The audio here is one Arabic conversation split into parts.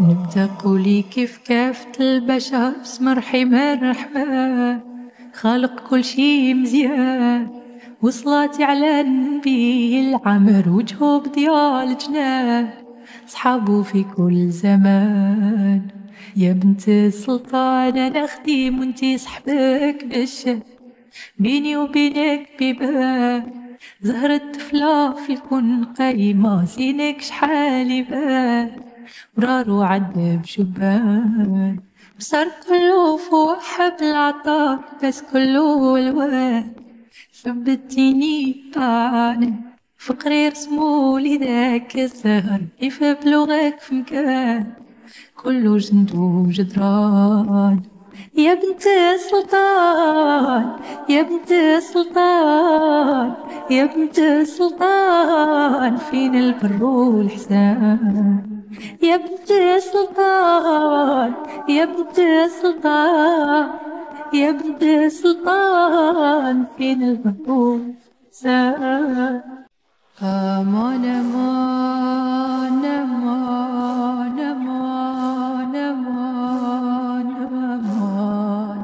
نبدأ قولي كيف كافة البشر بسم الرحمن الرحمن، خالق كل شي مزيان، وصلاتي على النبي العمر وجهه بضياء الجنان، صحابه في كل زمان. يا بنت السلطان أنا خديم وانتي صحبك بالشام، بيني وبينك بيبان، زهرة طفلة في الكون قايمة زينك شحال يبان، ورارو عذب شبان، بصر كله فوق حبل العطار بس كله الوان، ثبتيني بعنا فقري رسمولي ذاك الزهر كيف بلغك في مكان، كله جند وجدران. يا بنت السلطان يا بنت السلطان يا بنت السلطان، فين البر والحسان. يا بنت السلطان يا بنت السلطان يا بنت السلطان، فين البر والحسان. أمان أمان أمان أمان أمان أمان أمان.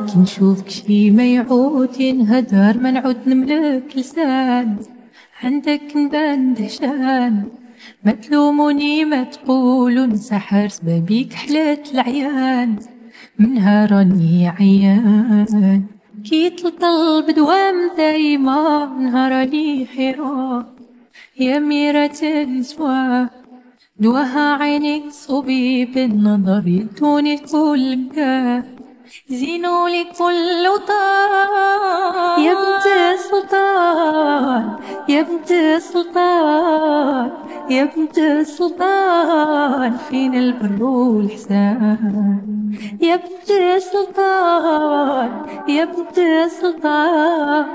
كي نشوفك شي ما يعود ينهدر ما نعود نملك لسان، عندك نبان دهشان، ما تلوموني ما تقولوا نسحر سبابيك حلات العيان، منها راني عيان. كي تطل بدوام دايما نهار راني حيران، يا ميرة النسوان دواها عينيك صوبي بالنظر يدوني لكل مكان، زينولي كل وطن. يا بنت السلطان يا بنت السلطان يا بنت السلطان، فين البر والحسان. يا بنت السلطان يا بنت السلطان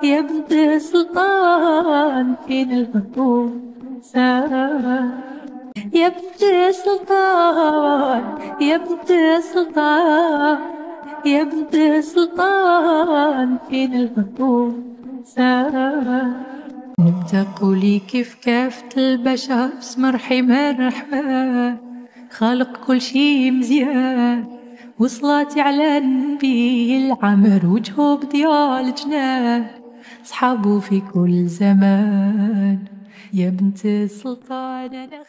يا بنت السلطان، فين البر والحسان. يا بنت السلطان يا بنت السلطان يا بنت السلطان، فين البر والحسان. نبدأ قولي كيف كافة البشر بسم الرحمن الرحمن، خالق كل شي مزيان، وصلاتي على النبي العمر وجهه بضياء الجنان، صحابه في كل زمان. يا بنت السلطان أنا